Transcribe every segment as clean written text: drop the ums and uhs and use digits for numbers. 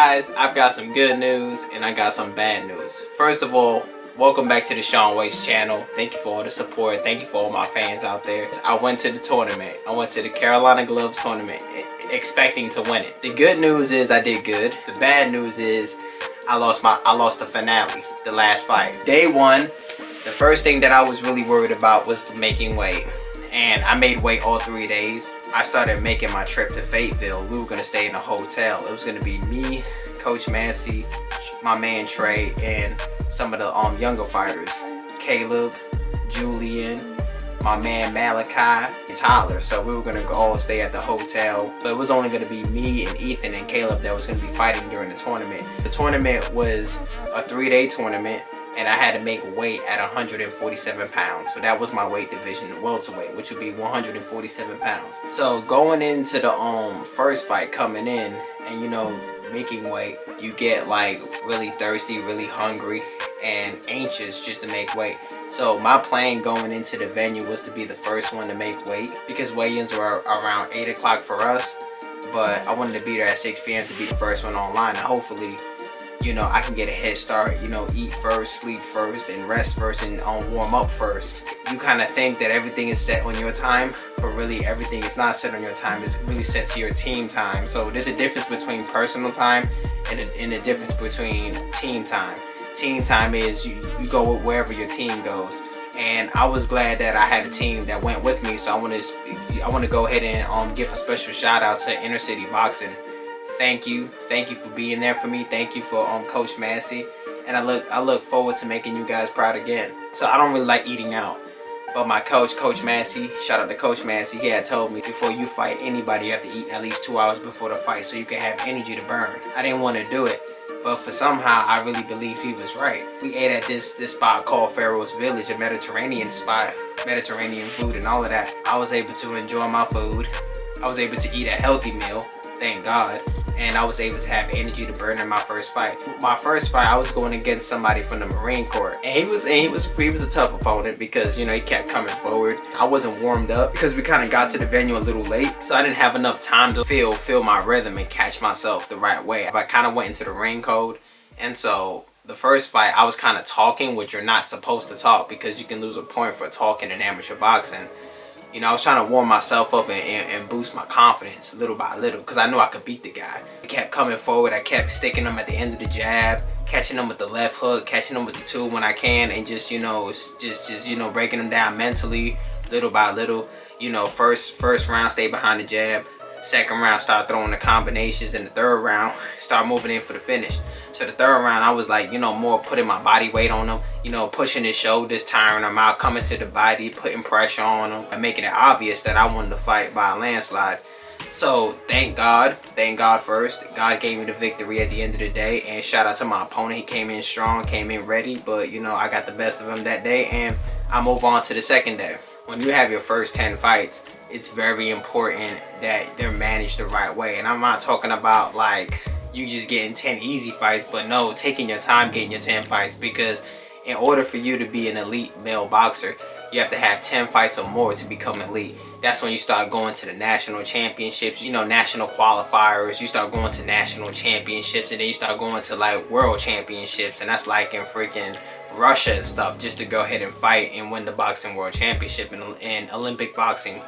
guys, I've got some good news and I got some bad news. First of all, welcome back to the Sean Waits channel. Thank you for all the support. Thank you for all my fans out there. I went to the tournament. I went to the Carolina Gloves tournament expecting to win it. The good news is I did good. The bad news is I lost the finale, the last fight. Day one, the first thing that I was really worried about was making weight. And I made weight all 3 days. I started making my trip to Fayetteville. We were gonna stay in a hotel. It was gonna be me, Coach Massey, my man Trey, and some of the younger fighters, Caleb, Julian, my man Malachi, and Tyler. So we were gonna all stay at the hotel. But it was only gonna be me and Ethan and Caleb that was gonna be fighting during the tournament. The tournament was a 3-day tournament, and I had to make weight at 147 pounds. So that was my weight division, welterweight, which would be 147 pounds. So going into the first fight, coming in and making weight, you get like really thirsty, really hungry, and anxious just to make weight. So my plan going into the venue was to be the first one to make weight, because weigh-ins were around 8 o'clock for us, but I wanted to be there at 6 p.m. to be the first one online, and hopefully I can get a head start, eat first, sleep first, and rest first, and warm up first. You kind of think that everything is set on your time, but really everything is not set on your time. It's really set to your team time. So there's a difference between personal time and a difference between team time. Team time is you go wherever your team goes. And I was glad that I had a team that went with me. So I want to go ahead and give a special shout out to Inner City Boxing. Thank you for being there for me. Thank you for Coach Massey, and I look forward to making you guys proud again. So I don't really like eating out, but my coach Massey, shout out to Coach Massey, he had told me before you fight anybody you have to eat at least 2 hours before the fight so you can have energy to burn. I didn't want to do it, but for somehow I really believe he was right. We ate at this spot called Pharaoh's Village, a Mediterranean spot, Mediterranean food and all of that. I was able to enjoy my food. I was able to eat a healthy meal, thank God. And I was able to have energy to burn in my first fight. My first fight, I was going against somebody from the Marine Corps, and he was a tough opponent because he kept coming forward. I wasn't warmed up because we kind of got to the venue a little late, so I didn't have enough time to feel my rhythm and catch myself the right way. I kind of went into the ring code, and so the first fight I was kind of talking, which you're not supposed to talk because you can lose a point for talking in amateur boxing. I was trying to warm myself up and boost my confidence little by little because I knew I could beat the guy. I kept coming forward. I kept sticking him at the end of the jab, catching him with the left hook, catching him with the two when I can, and just breaking him down mentally little by little. First round stay behind the jab. Second round start throwing the combinations, and the third round start moving in for the finish. So the third round I was like, more putting my body weight on him, pushing his shoulders, tiring him out, coming to the body, putting pressure on him, and making it obvious that I wanted to fight by a landslide. So thank God first. God gave me the victory at the end of the day, and shout out to my opponent. He came in strong, came in ready, but I got the best of him that day, and I move on to the second day. When you have your first 10 fights, it's very important that they're managed the right way. And I'm not talking about like you just getting 10 easy fights, but no, taking your time getting your 10 fights, because in order for you to be an elite male boxer, you have to have 10 fights or more to become elite. That's when you start going to the national championships, national qualifiers. You start going to national championships, and then you start going to like world championships, and that's like in freaking Russia and stuff, just to go ahead and fight and win the boxing world championship in Olympic boxing,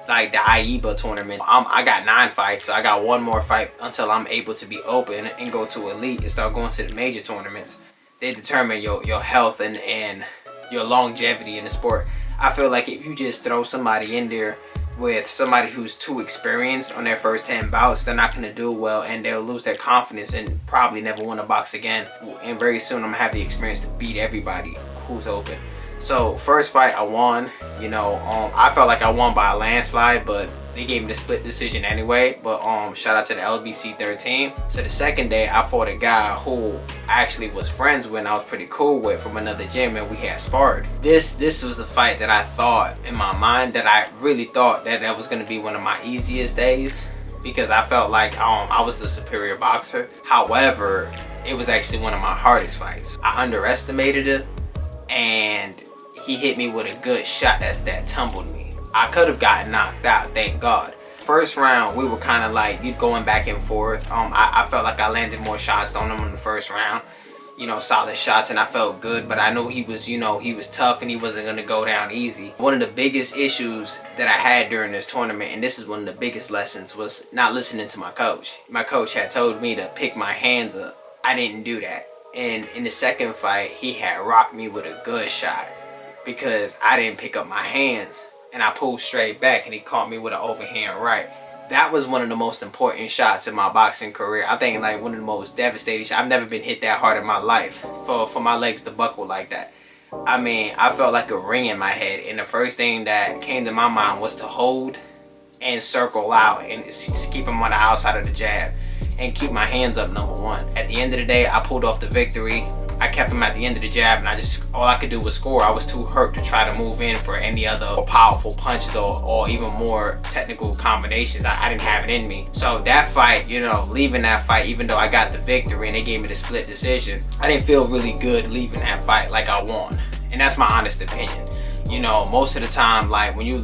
like the IEBA tournament. I got 9 fights, so I got 1 more fight until I'm able to be open and go to elite and start going to the major tournaments. They determine your health and your longevity in the sport. I feel like if you just throw somebody in there with somebody who's too experienced on their first 10 bouts, they're not going to do well, and they'll lose their confidence and probably never want to box again. And very soon I'm going to have the experience to beat everybody who's open. So first fight I won, I felt like I won by a landslide, but they gave me the split decision anyway. But shout out to the LBC 13. So the second day I fought a guy who I actually was friends with and I was pretty cool with from another gym, and we had sparred. This was a fight that I thought in my mind that I really thought that was going to be one of my easiest days, because I felt like I was the superior boxer. However, it was actually one of my hardest fights. I underestimated him, and he hit me with a good shot that tumbled me. I could have gotten knocked out, thank God. first round, we were kind of like, you'd going back and forth. I felt like I landed more shots on him in the first round. You know, solid shots, and I felt good, but I knew he was, you know, he was tough and he wasn't going to go down easy. One of the biggest issues that I had during this tournament, and this is one of the biggest lessons, was not listening to my coach. My coach had told me to pick my hands up. I didn't do that. And in the second fight, he had rocked me with a good shot because I didn't pick up my hands, and I pulled straight back and he caught me with an overhand right. That was one of the most important shots in my boxing career. I think like one of the most devastating shots. I've never been hit that hard in my life for my legs to buckle like that. I mean, I felt like a ring in my head, and the first thing that came to my mind was to hold and circle out and keep him on the outside of the jab and keep my hands up, number one. At the end of the day, I pulled off the victory. I kept him at the end of the jab, and all I could do was score. I was too hurt to try to move in for any other powerful punches or even more technical combinations. I didn't have it in me. So that fight, you know, leaving that fight, even though I got the victory and they gave me the split decision, I didn't feel really good leaving that fight like I won. And that's my honest opinion. You know, most of the time, like when you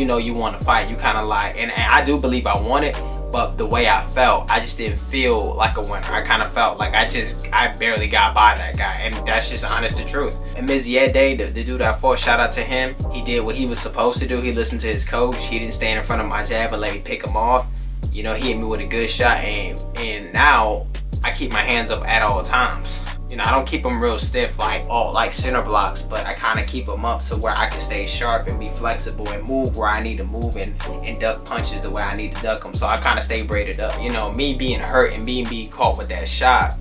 know you want to fight, you kind of like, and I do believe I won it, but the way I felt, I just didn't feel like a winner. I kind of felt like I barely got by that guy, and that's just honest the truth. And Miziede, the dude I fought, shout out to him. He did what he was supposed to do. He listened to his coach. He didn't stand in front of my jab and let me pick him off. You know, he hit me with a good shot, and now I keep my hands up at all times. You know, I don't keep them real stiff like center blocks, but I kind of keep them up so where I can stay sharp and be flexible and move where I need to move and duck punches the way I need to duck them. So I kind of stay braided up. You know, me being hurt and being caught with that shot,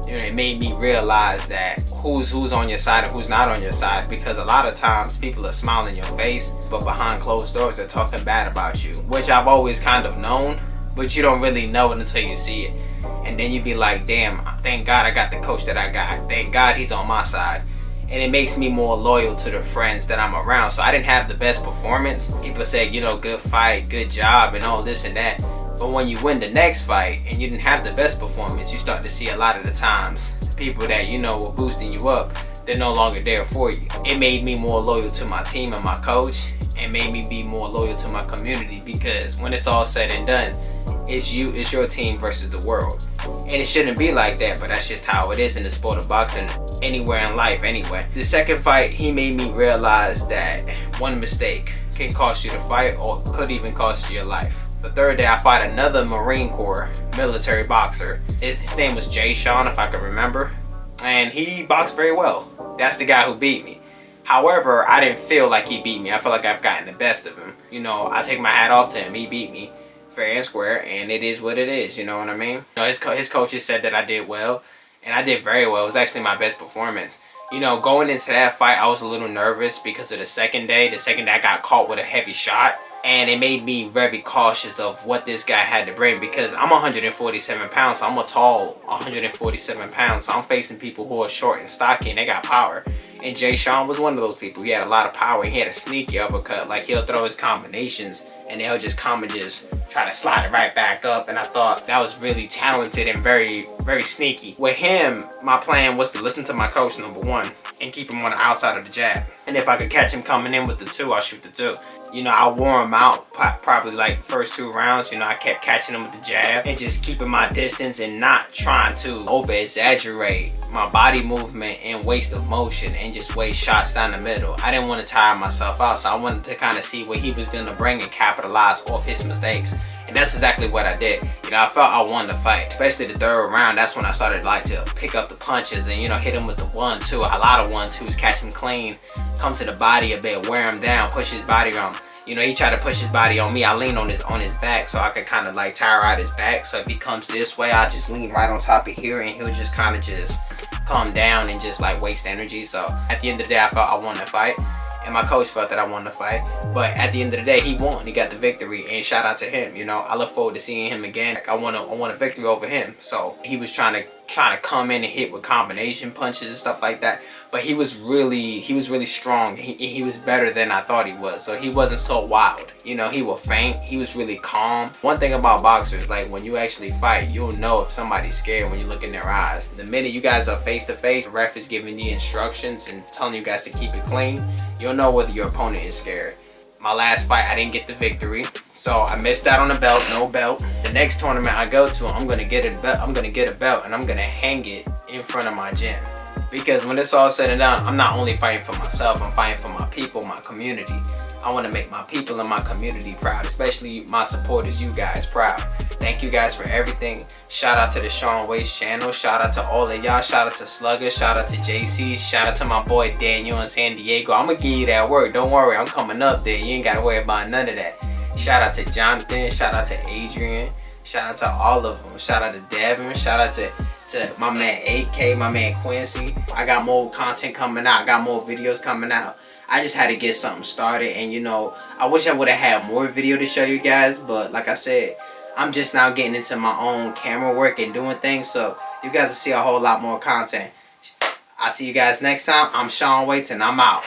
you know, it made me realize that who's on your side and who's not on your side, because a lot of times people are smiling in your face, but behind closed doors they're talking bad about you, which I've always kind of known, but you don't really know it until you see it. And then you be like, damn, thank God I got the coach that I got. Thank God he's on my side. And it makes me more loyal to the friends that I'm around. So I didn't have the best performance. People say, you know, good fight, good job, and all this and that. But when you win the next fight and you didn't have the best performance, you start to see a lot of the times people that, you know, were boosting you up, they're no longer there for you. It made me more loyal to my team and my coach, and made me be more loyal to my community, because when it's all said and done, it's your team versus the world. And it shouldn't be like that, but that's just how it is in the sport of boxing, anywhere in life anyway. The second fight, he made me realize that one mistake can cost you the fight or could even cost you your life. The third day, I fought another Marine Corps military boxer. His name was Jay Sean, if I can remember. And he boxed very well. That's the guy who beat me. However, I didn't feel like he beat me. I feel like I've gotten the best of him. You know, I take my hat off to him. He beat me fair and square, and it is what it is, you know what I mean? You know, his coaches said that I did well, and I did very well. It was actually my best performance. You know, going into that fight, I was a little nervous because of the second day. The second day, I got caught with a heavy shot, and it made me very cautious of what this guy had to bring, because I'm 147 pounds, so I'm a tall 147 pounds, so I'm facing people who are short and stocky, and they got power. And Jay Sean was one of those people. He had a lot of power. He had a sneaky uppercut. Like, he'll throw his combinations and he'll just try to slide it right back up. And I thought that was really talented and very, very sneaky. With him, my plan was to listen to my coach, number one, and keep him on the outside of the jab. And if I could catch him coming in with the two, I'll shoot the two. You know, I wore him out probably like first 2 rounds. You know, I kept catching him with the jab and just keeping my distance and not trying to over exaggerate my body movement and waste of motion and just waste shots down the middle. I didn't want to tire myself out, so I wanted to kind of see what he was going to bring and capitalize off his mistakes. And that's exactly what I did. You know, I felt I won the fight, especially the third round. That's when I started like to pick up the punches and, you know, hit him with the 1-2, a lot of 1-2s, catch him clean, come to the body a bit, wear him down, push his body around. You know, he tried to push his body on me. I leaned on his back so I could kind of like tire out his back. So if he comes this way, I just lean right on top of here and he'll just kind of just calm down and just like waste energy. So at the end of the day, I felt I won the fight. And my coach felt that I won the fight. But at the end of the day, he won. He got the victory, and shout out to him. You know, I look forward to seeing him again. I want a victory over him. So he was trying to come in and hit with combination punches and stuff like that. But he was really strong. He was better than I thought he was. So he wasn't so wild. You know, he was faint. He was really calm. One thing about boxers, like when you actually fight, you'll know if somebody's scared when you look in their eyes. The minute you guys are face to face, the ref is giving the instructions and telling you guys to keep it clean, you'll know whether your opponent is scared. My last fight, I didn't get the victory, so I missed out on the belt. No belt. The next tournament I go to, I'm gonna get a belt. I'm gonna get a belt, and I'm gonna hang it in front of my gym. Because when it's all said and done, I'm not only fighting for myself. I'm fighting for my people, my community. I want to make my people and my community proud, especially my supporters, you guys, proud. Thank you guys for everything. Shout out to the Sean Waste channel. Shout out to all of y'all. Shout out to Slugger. Shout out to JC. Shout out to my boy Daniel in San Diego. I'm going to give you that work. Don't worry. I'm coming up there. You ain't got to worry about none of that. Shout out to Jonathan. Shout out to Adrian. Shout out to all of them. Shout out to Devin. Shout out to my man AK, my man Quincy. I got more content coming out. I got more videos coming out. I just had to get something started, and you know, I wish I would have had more video to show you guys, but like I said, I'm just now getting into my own camera work and doing things, so you guys will see a whole lot more content. I'll see you guys next time. I'm Sean Waits, and I'm out.